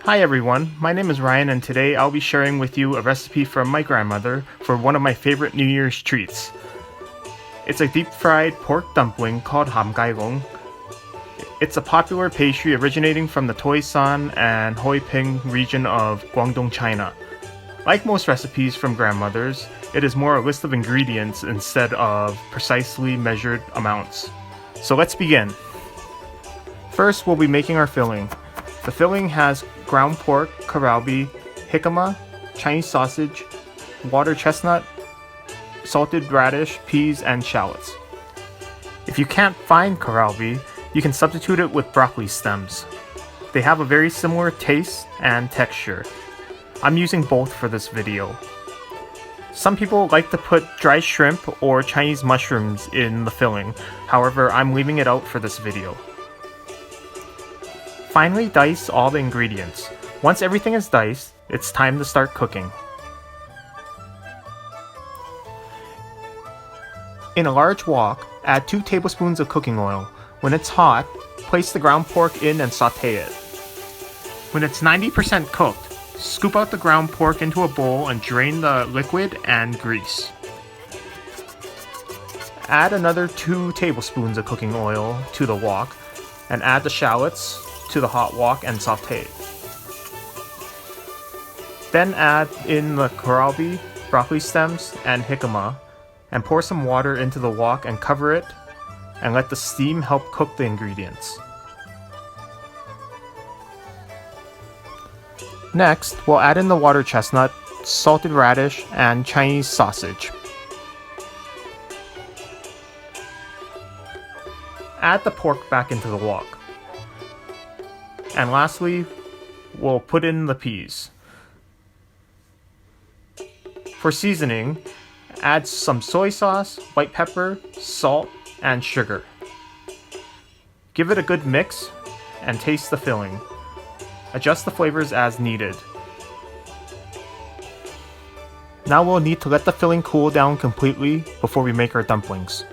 Hi everyone, my name is Ryan and today I'll be sharing with you a recipe from my grandmother for one of my favorite New Year's treats. It's a deep-fried pork dumpling called Haam Gai Loong. It's a popular pastry originating from the Toisan and Hoiping region of Guangdong, China. Like most recipes from grandmothers, it is more a list of ingredients instead of precisely measured amounts. So let's begin. First, we'll be making our filling. The filling has ground pork, kohlrabi, jicama, Chinese sausage, water chestnut, salted radish, peas, and shallots. If you can't find kohlrabi, you can substitute it with broccoli stems. They have a very similar taste and texture. I'm using both for this video. Some people like to put dry shrimp or Chinese mushrooms in the filling, however, I'm leaving it out for this video. Finally, dice all the ingredients. Once everything is diced, it's time to start cooking. In a large wok, add 2 tablespoons of cooking oil. When it's hot, place the ground pork in and saute it. When it's 90% cooked, scoop out the ground pork into a bowl and drain the liquid and grease. Add another 2 tablespoons of cooking oil to the wok and add the shallots to the hot wok and saute. Then add in the kohlrabi, broccoli stems, and jicama and pour some water into the wok and cover it and let the steam help cook the ingredients. Next, we'll add in the water chestnut, salted radish, and Chinese sausage. Add the pork back into the wok. And lastly, we'll put in the peas. For seasoning, add some soy sauce, white pepper, salt, and sugar. Give it a good mix and taste the filling. Adjust the flavors as needed. Now we'll need to let the filling cool down completely before we make our dumplings.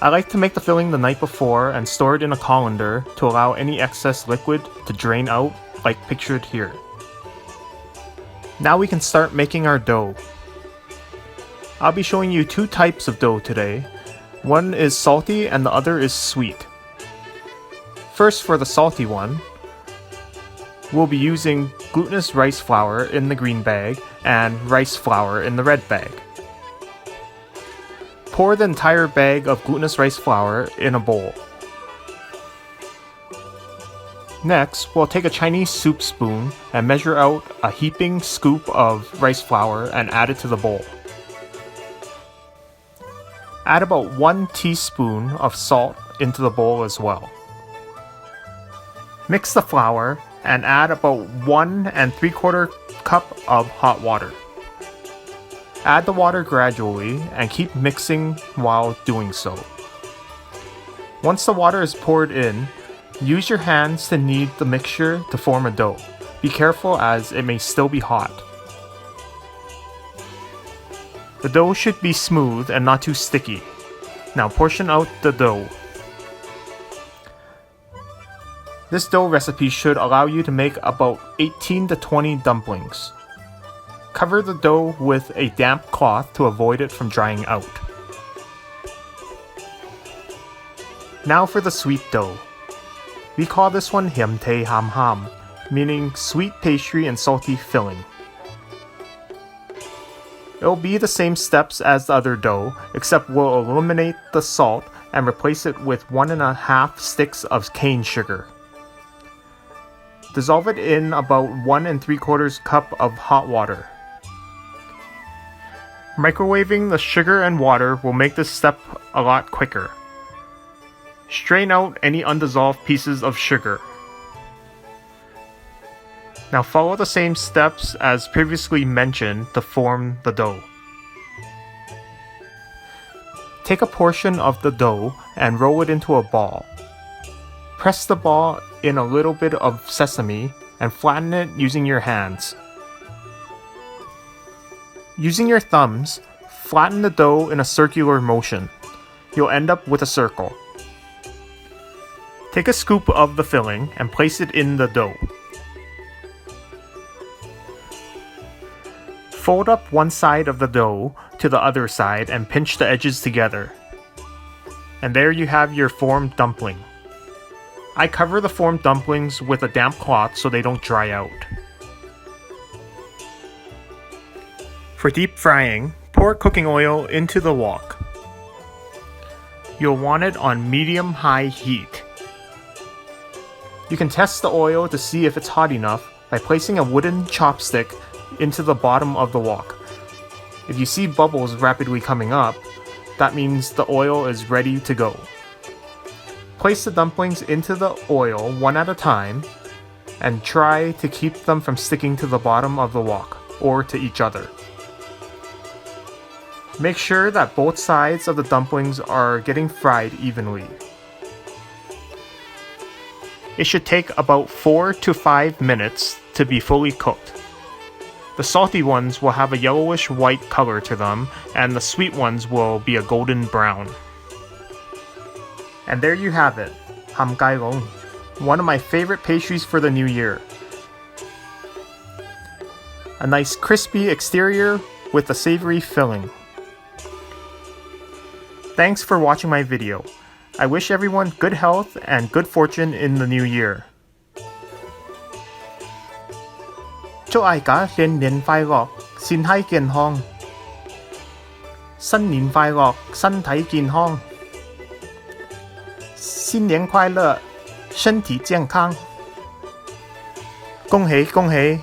I like to make the filling the night before and store it in a colander to allow any excess liquid to drain out, like pictured here. Now we can start making our dough. I'll be showing you 2 types of dough today. One is salty and the other is sweet. First, for the salty one, we'll be using glutinous rice flour in the green bag and rice flour in the red bag. Pour the entire bag of glutinous rice flour in a bowl. Next, we'll take a Chinese soup spoon and measure out a heaping scoop of rice flour and add it to the bowl. Add about 1 teaspoon of salt into the bowl as well. Mix the flour and add about 1 3/4 cup of hot water. Add the water gradually and keep mixing while doing so. Once the water is poured in, use your hands to knead the mixture to form a dough. Be careful as it may still be hot. The dough should be smooth and not too sticky. Now portion out the dough. This dough recipe should allow you to make about 18 to 20 dumplings. Cover the dough with a damp cloth to avoid it from drying out. Now for the sweet dough. We call this one Hiam Te Ham Ham, meaning sweet pastry and salty filling. It will be the same steps as the other dough, except we'll eliminate the salt and replace it with 1½ sticks of cane sugar. Dissolve it in about 1 3/4 cup of hot water. Microwaving the sugar and water will make this step a lot quicker. Strain out any undissolved pieces of sugar. Now follow the same steps as previously mentioned to form the dough. Take a portion of the dough and roll it into a ball. Press the ball in a little bit of sesame and flatten it using your hands. Using your thumbs, flatten the dough in a circular motion. You'll end up with a circle. Take a scoop of the filling and place it in the dough. Fold up one side of the dough to the other side and pinch the edges together. And there you have your formed dumpling. I cover the formed dumplings with a damp cloth so they don't dry out. For deep frying, pour cooking oil into the wok. You'll want it on medium-high heat. You can test the oil to see if it's hot enough by placing a wooden chopstick into the bottom of the wok. If you see bubbles rapidly coming up, that means the oil is ready to go. Place the dumplings into the oil one at a time and try to keep them from sticking to the bottom of the wok or to each other. Make sure that both sides of the dumplings are getting fried evenly. It should take about 4 to 5 minutes to be fully cooked. The salty ones will have a yellowish white color to them, and the sweet ones will be a golden brown. And there you have it, Haam Gai Loong, one of my favorite pastries for the new year. A nice crispy exterior with a savory filling. Thanks for watching my video. I wish everyone good health and good fortune in the new year. Chúc ai cả年年快樂，身體健康。新年快樂，身體健康。新年快樂，身體健康。恭喜恭喜！